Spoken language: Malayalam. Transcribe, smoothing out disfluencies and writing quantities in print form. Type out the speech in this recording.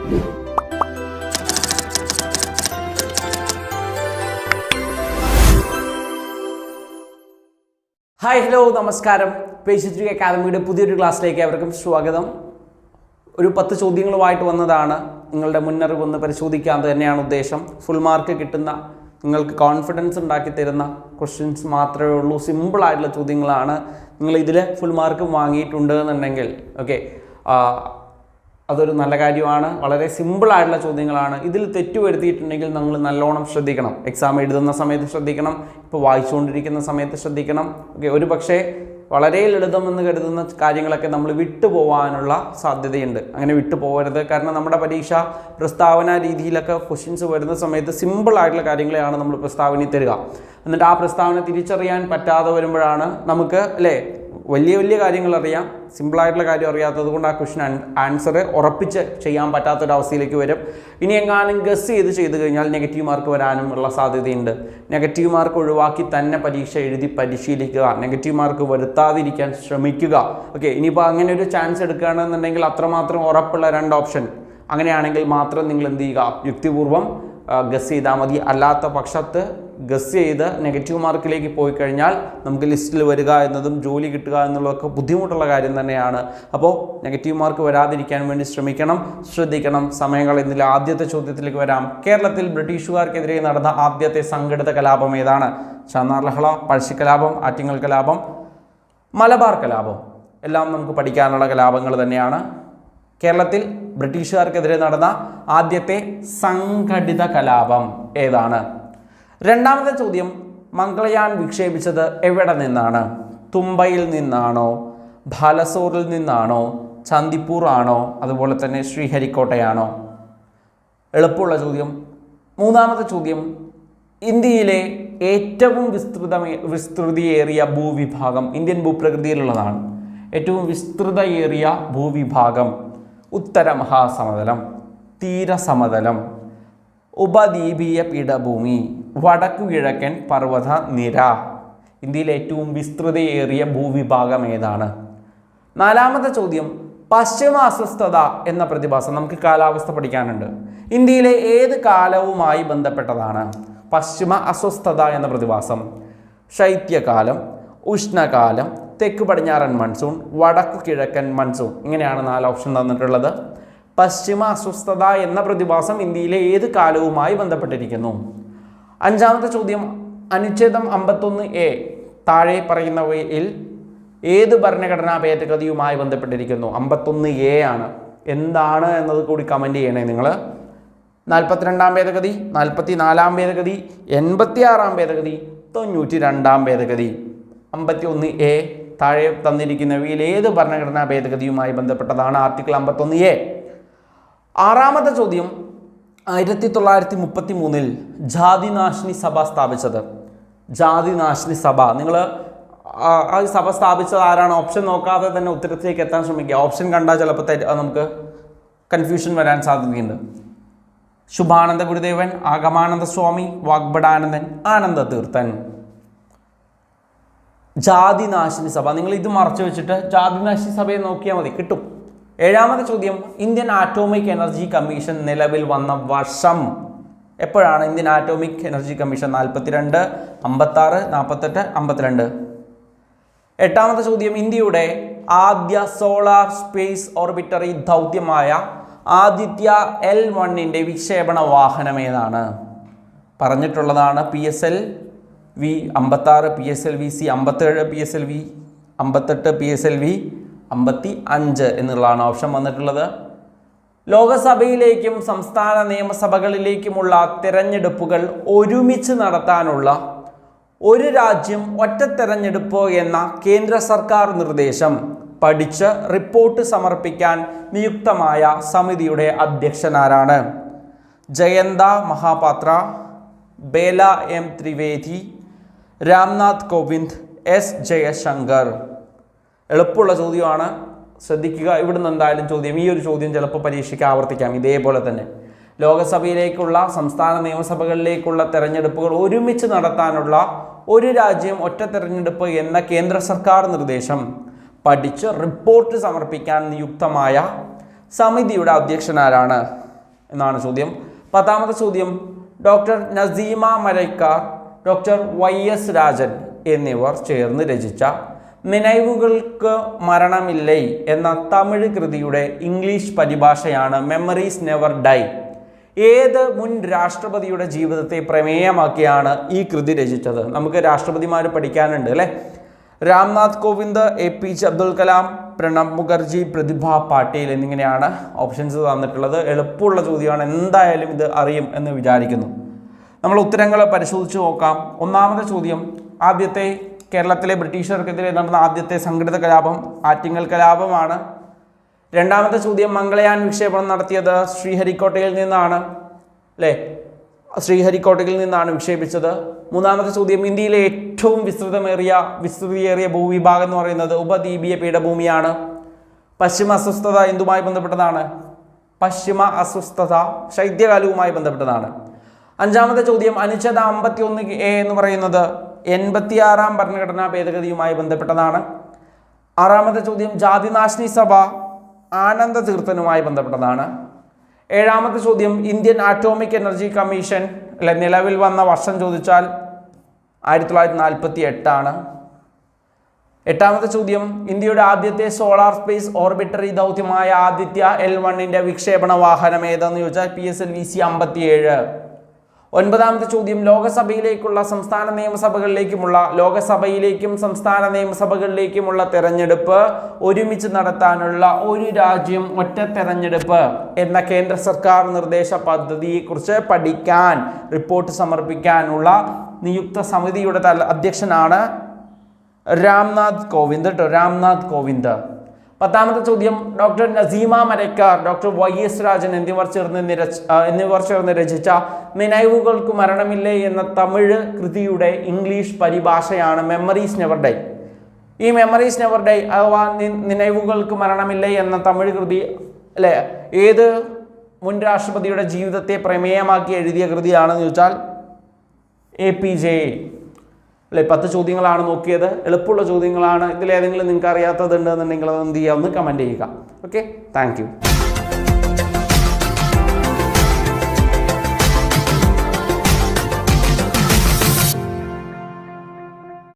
ഹായ് ഹലോ നമസ്കാരം. പേജ് അക്കാദമിയുടെ പുതിയൊരു ക്ലാസ്സിലേക്ക് അവർക്കും സ്വാഗതം. ഒരു 10 ചോദ്യങ്ങളുമായിട്ട് വന്നതാണ്. നിങ്ങളുടെ മുന്നറിവൊന്ന് പരിശോധിക്കാൻ തന്നെയാണ് ഉദ്ദേശം. ഫുൾ മാർക്ക് കിട്ടുന്ന, നിങ്ങൾക്ക് കോൺഫിഡൻസ് ഉണ്ടാക്കി തരുന്ന ക്വസ്റ്റ്യൻസ് മാത്രമേ ഉള്ളൂ. സിമ്പിളായിട്ടുള്ള ചോദ്യങ്ങളാണ്. നിങ്ങൾ ഇതിൽ ഫുൾ മാർക്ക് വാങ്ങിയിട്ടുണ്ട് എന്നുണ്ടെങ്കിൽ അതൊരു നല്ല കാര്യമാണ്. വളരെ സിമ്പിളായിട്ടുള്ള ചോദ്യങ്ങളാണ്. ഇതിൽ തെറ്റ് വരുത്തിയിട്ടുണ്ടെങ്കിൽ നമ്മൾ നല്ലോണം ശ്രദ്ധിക്കണം. എക്സാം എഴുതുന്ന സമയത്ത് ശ്രദ്ധിക്കണം, ഇപ്പോൾ വായിച്ചുകൊണ്ടിരിക്കുന്ന സമയത്ത് ശ്രദ്ധിക്കണം. ഒരു പക്ഷേ വളരെ ലളിതമെന്ന് കരുതുന്ന കാര്യങ്ങളൊക്കെ നമ്മൾ വിട്ടുപോകാനുള്ള സാധ്യതയുണ്ട്. അങ്ങനെ വിട്ടുപോകരുത്. കാരണം നമ്മുടെ പരീക്ഷ പ്രസ്താവന രീതിയിലൊക്കെ ക്വസ്റ്റ്യൻസ് വരുന്ന സമയത്ത് സിമ്പിളായിട്ടുള്ള കാര്യങ്ങളെയാണ് നമ്മൾ പ്രസ്താവനയിൽ തരിക. എന്നിട്ട് ആ പ്രസ്താവന തിരിച്ചറിയാൻ പറ്റാതെ വരുമ്പോഴാണ് നമുക്ക് വലിയ കാര്യങ്ങൾ അറിയാം, സിമ്പിളായിട്ടുള്ള കാര്യം അറിയാത്തത് കൊണ്ട് ആ ക്വസ്റ്റ്യൻ ആൻസർ ഉറപ്പിച്ച് ചെയ്യാൻ പറ്റാത്തൊരവസ്ഥയിലേക്ക് വരും. ഇനി എങ്ങാനും ഗസ് ചെയ്ത് കഴിഞ്ഞാൽ നെഗറ്റീവ് മാർക്ക് വരാനും ഉള്ള സാധ്യതയുണ്ട്. നെഗറ്റീവ് മാർക്ക് ഒഴിവാക്കി തന്നെ പരീക്ഷ എഴുതി പരിശീലിക്കുക, നെഗറ്റീവ് മാർക്ക് വരുത്താതിരിക്കാൻ ശ്രമിക്കുക. ഇനിയിപ്പോൾ അങ്ങനെ ഒരു ചാൻസ് എടുക്കുകയാണെന്നുണ്ടെങ്കിൽ അത്രമാത്രം ഉറപ്പുള്ള 2 ഓപ്ഷൻ, അങ്ങനെയാണെങ്കിൽ മാത്രം നിങ്ങൾ എന്ത് ചെയ്യുക, യുക്തിപൂർവ്വം ഗസ് ചെയ്താൽ മതി. അല്ലാത്ത പക്ഷത്ത് ഗസ് ചെയ്ത് നെഗറ്റീവ് മാർക്കിലേക്ക് പോയി കഴിഞ്ഞാൽ നമുക്ക് ലിസ്റ്റിൽ വരിക എന്നതും ജോലി കിട്ടുക എന്നുള്ളതൊക്കെ ബുദ്ധിമുട്ടുള്ള കാര്യം തന്നെയാണ്. അപ്പോൾ നെഗറ്റീവ് മാർക്ക് വരാതിരിക്കാൻ വേണ്ടി ശ്രദ്ധിക്കണം. സമയങ്ങൾ ഇന്നലെ ആദ്യത്തെ ചോദ്യത്തിലേക്ക് വരാം. കേരളത്തിൽ ബ്രിട്ടീഷുകാർക്കെതിരെ നടന്ന ആദ്യത്തെ സംഘടിത കലാപം ഏതാണ്? ചാന്നാർ ലഹള, പഴശ്ശിക്കലാപം, ആറ്റിങ്ങൽ കലാപം, മലബാർ കലാപം. എല്ലാം നമുക്ക് പഠിക്കാനുള്ള കലാപങ്ങൾ തന്നെയാണ്. കേരളത്തിൽ ബ്രിട്ടീഷുകാർക്കെതിരെ നടന്ന ആദ്യത്തെ സംഘടിത കലാപം ഏതാണ്? രണ്ടാമത്തെ ചോദ്യം, മംഗളയാൻ വിക്ഷേപിച്ചത് എവിടെ നിന്നാണ്? തുമ്പയിൽ നിന്നാണോ, ബാലസോറിൽ നിന്നാണോ, ചന്ദിപ്പൂർ ആണോ, അതുപോലെ തന്നെ ശ്രീഹരിക്കോട്ടയാണോ? എളുപ്പമുള്ള ചോദ്യം. മൂന്നാമത്തെ ചോദ്യം, ഇന്ത്യയിലെ ഏറ്റവും വിസ്തൃതിയേറിയ ഭൂവിഭാഗം ഇന്ത്യൻ ഭൂപ്രകൃതിയിലുള്ളതാണ്. ഏറ്റവും വിസ്തൃതയേറിയ ഭൂവിഭാഗം ഉത്തര മഹാസമതലം, തീരസമതലം, ഉപദ്വീപീയ പീഠഭൂമി, വടക്കു കിഴക്കൻ പർവ്വത നിര. ഇന്ത്യയിലെ ഏറ്റവും വിസ്തൃതയേറിയ ഭൂവിഭാഗം ഏതാണ്? നാലാമത്തെ ചോദ്യം, പശ്ചിമ അസ്വസ്ഥത എന്ന പ്രതിഭാസം, നമുക്ക് കാലാവസ്ഥ പഠിക്കാനുണ്ട്. ഇന്ത്യയിലെ ഏത് കാലവുമായി ബന്ധപ്പെട്ടതാണ് പശ്ചിമ അസ്വസ്ഥത എന്ന പ്രതിഭാസം? ശൈത്യകാലം, ഉഷ്ണകാലം, തെക്ക് പടിഞ്ഞാറൻ മൺസൂൺ, വടക്കു കിഴക്കൻ മൺസൂൺ. ഇങ്ങനെയാണ് 4 ഓപ്ഷൻ തന്നിട്ടുള്ളത്. പശ്ചിമ അസ്വസ്ഥത എന്ന പ്രതിഭാസം ഇന്ത്യയിലെ ഏത് കാലവുമായി ബന്ധപ്പെട്ടിരിക്കുന്നു? അഞ്ചാമത്തെ ചോദ്യം, അനുച്ഛേദം 51A താഴെ പറയുന്നവയിൽ ഏത് ഭരണഘടനാ ഭേദഗതിയുമായി ബന്ധപ്പെട്ടിരിക്കുന്നു? 51A ആണ്. എന്താണ് എന്നത് കൂടി കമൻറ്റ് ചെയ്യണേ നിങ്ങൾ. 42-ാം ഭേദഗതി, 44-ാം ഭേദഗതി, 86-ാം ഭേദഗതി, 92-ാം ഭേദഗതി. 51A താഴെ തന്നിരിക്കുന്നവയിൽ ഏത് ഭരണഘടനാ ഭേദഗതിയുമായി ബന്ധപ്പെട്ടതാണ്? Article 51A. ആറാമത്തെ ചോദ്യം, 1933-ൽ ജാതിനാശിനി സഭ സ്ഥാപിച്ചത്? ജാതിനാശിനി സഭ, നിങ്ങൾ ആ സഭ സ്ഥാപിച്ചത് ആരാണ്? ഓപ്ഷൻ നോക്കാതെ തന്നെ ഉത്തരത്തിലേക്ക് എത്താൻ ശ്രമിക്കുക. ഓപ്ഷൻ കണ്ടാൽ ചിലപ്പോൾ നമുക്ക് കൺഫ്യൂഷൻ വരാൻ സാധ്യതയുണ്ട്. ശുഭാനന്ദ ഗുരുദേവൻ, ആഗമാനന്ദ സ്വാമി, വാഗ്ഭടാനന്ദൻ, ആനന്ദ തീർത്ഥൻ. ജാതിനാശിനി സഭ, നിങ്ങൾ ഇത് മറച്ചു വെച്ചിട്ട് ജാതിനാശിനി സഭയെ നോക്കിയാൽ മതി, കിട്ടും. ഏഴാമത്തെ ചോദ്യം, ഇന്ത്യൻ ആറ്റോമിക് എനർജി കമ്മീഷൻ നിലവിൽ വന്ന വർഷം എപ്പോഴാണ്? Indian atomic energy commission 42, 56, 48, 52. എട്ടാമത്തെ ചോദ്യം, ഇന്ത്യയുടെ ആദ്യ സോളാർ സ്പേസ് ഓർബിറ്ററി ദൗത്യമായ ആദിത്യ L1-ന്റെ വിക്ഷേപണ വാഹനം ഏതാണ്? പറഞ്ഞിട്ടുള്ളതാണ് PSLV 56, PSLV-C 57, PSLV 58, PSLV 55 എന്നുള്ളതാണ് ഓപ്ഷൻ വന്നിട്ടുള്ളത്. ലോകസഭയിലേക്കും സംസ്ഥാന നിയമസഭകളിലേക്കുമുള്ള തിരഞ്ഞെടുപ്പുകൾ ഒരുമിച്ച് നടത്താനുള്ള ഒരു രാജ്യം ഒറ്റ തിരഞ്ഞെടുപ്പ് എന്ന കേന്ദ്ര സർക്കാർ നിർദ്ദേശം പഠിച്ച് റിപ്പോർട്ട് സമർപ്പിക്കാൻ നിയുക്തമായ സമിതിയുടെ അധ്യക്ഷനാരാണ്? Jayanta Mahapatra, Bela M Trivedi, Ramnath Kovind, S Jaishankar. എളുപ്പമുള്ള ചോദ്യമാണ്, ശ്രദ്ധിക്കുക. ഇവിടുന്ന് എന്തായാലും ചോദ്യം, ഈ ഒരു ചോദ്യം ചിലപ്പോൾ പരീക്ഷയ്ക്ക് ആവർത്തിക്കാം. ഇതേപോലെ തന്നെ ലോകസഭയിലേക്കുള്ള സംസ്ഥാന നിയമസഭകളിലേക്കുള്ള തെരഞ്ഞെടുപ്പുകൾ ഒരുമിച്ച് നടത്താനുള്ള ഒരു രാജ്യം ഒറ്റ തെരഞ്ഞെടുപ്പ് എന്ന കേന്ദ്ര സർക്കാർ നിർദ്ദേശം പഠിച്ച് റിപ്പോർട്ട് സമർപ്പിക്കാൻ നിയുക്തമായ സമിതിയുടെ അധ്യക്ഷനാരാണ്? എന്നാണ് ചോദ്യം. 10ാമത്തെ ചോദ്യം, doctor Naseema Marakkar, doctor YS Rajan എന്നിവർ ചേർന്ന് രചിച്ച നിனைவுകൾക്ക് മരണമില്ലേ എന്ന തമിഴ് കൃതിയുടെ ഇംഗ്ലീഷ് പരിഭാഷയാണ് മെമ്മറീസ് നെവർ ഡൈ. ഏത് മുൻ രാഷ്ട്രപതിയുടെ ജീവിതത്തെ പ്രമേയമാക്കിയാണ് ഈ കൃതി രചിച്ചത്? നമുക്ക് രാഷ്ട്രപതിമാർ പഠിക്കാനുണ്ട് അല്ലേ. രാംനാഥ് കോവിന്ദ്, APJ അബ്ദുൽ കലാം, പ്രണബ് മുഖർജി, പ്രതിഭ പാട്ടീൽ എന്നിങ്ങനെയാണ് ഓപ്ഷൻസ് തന്നിട്ടുള്ളത്. എളുപ്പമുള്ള ചോദ്യമാണ്, എന്തായാലും ഇത് അറിയും എന്ന് വിചാരിക്കുന്നു. നമ്മൾ ഉത്തരങ്ങൾ പരിശോധിച്ച് നോക്കാം. 1ാമത്തെ ചോദ്യം, ആദ്യത്തെ കേരളത്തിലെ ബ്രിട്ടീഷുകാർക്കെതിരെ നടന്ന ആദ്യത്തെ സംഘടിത കലാപം ആറ്റിങ്ങൽ കലാപമാണ്. 2ാമത്തെ ചോദ്യം, മംഗളയാൻ വിക്ഷേപണം നടത്തിയത് ശ്രീഹരിക്കോട്ടയിൽ നിന്നാണ് അല്ലേ, ശ്രീഹരിക്കോട്ടയിൽ നിന്നാണ് വിക്ഷേപിച്ചത്. 3ാമത്തെ ചോദ്യം, ഇന്ത്യയിലെ ഏറ്റവും വിസ്തൃതിയേറിയ ഭൂവിഭാഗം എന്ന് പറയുന്നത് ഉപദ്വീപീയ പീഠഭൂമിയാണ്. പശ്ചിമ അസ്വസ്ഥത എന്തുമായി ബന്ധപ്പെട്ടതാണ്? പശ്ചിമ അസ്വസ്ഥത ശൈത്യകാലവുമായി ബന്ധപ്പെട്ടതാണ്. 5ാമത്തെ ചോദ്യം, അനുച്ഛേദ 51A എന്ന് പറയുന്നത് 86ാം ഭരണഘടനാ ഭേദഗതിയുമായി ബന്ധപ്പെട്ടതാണ്. 6ാമത്തെ ചോദ്യം, ജാതിനാശിനി സഭ ആനന്ദ തീർത്ഥനുമായി ബന്ധപ്പെട്ടതാണ്. 7ാമത്തെ ചോദ്യം, ഇന്ത്യൻ ആറ്റോമിക് എനർജി കമ്മീഷൻ നിലവിൽ വന്ന വർഷം ചോദിച്ചാൽ 1948 ആണ്. 8ാമത്തെ ചോദ്യം, ഇന്ത്യയുടെ ആദ്യത്തെ സോളാർ സ്പേസ് ഓർബിറ്ററി ദൗത്യമായ ആദിത്യ L1ന്റെ വിക്ഷേപണ വാഹനം ഏതെന്ന് ചോദിച്ചാൽ PSLV-C 57. 9ാമത്തെ ചോദ്യം, ലോകസഭയിലേക്കും സംസ്ഥാന നിയമസഭകളിലേക്കുമുള്ള തെരഞ്ഞെടുപ്പ് ഒരുമിച്ച് നടത്താനുള്ള ഒരു രാജ്യം ഒറ്റ തെരഞ്ഞെടുപ്പ് എന്ന കേന്ദ്ര സർക്കാർ നിർദ്ദേശ പദ്ധതിയെക്കുറിച്ച് പഠിക്കാൻ റിപ്പോർട്ട് സമർപ്പിക്കാനുള്ള നിയുക്ത സമിതിയുടെ അധ്യക്ഷനാണ് രാംനാഥ് കോവിന്ദ്. 10ാമത്തെ ചോദ്യം, doctor Naseema Marakkar, doctor YS Rajan എന്നിവർ ചേർന്ന് രചിച്ച നിனைவுകൾക്ക് മരണമില്ലേ എന്ന തമിഴ് കൃതിയുടെ ഇംഗ്ലീഷ് പരിഭാഷയാണ് മെമ്മറീസ് നെവർ ഡൈ. ഈ മെമ്മറീസ് നെവർ ഡൈ അഥവാ നിனைவுകൾക്ക് മരണമില്ലേ എന്ന തമിഴ് കൃതി അല്ലെ ഏത് മുൻ രാഷ്ട്രപതിയുടെ ജീവിതത്തെ പ്രമേയമാക്കി എഴുതിയ കൃതിയാണെന്ന് ചോദിച്ചാൽ APJ അല്ലെ. 10 ചോദ്യങ്ങളാണ് നോക്കിയത്, എളുപ്പമുള്ള ചോദ്യങ്ങളാണ്. ഇതിലേതെങ്കിലും നിങ്ങൾക്ക് അറിയാത്തതുണ്ടെന്നുണ്ടെങ്കിൽ അത് എന്ത് ചെയ്യുക, ഒന്ന് കമൻറ്റ് ചെയ്യുക. Okay, thank you.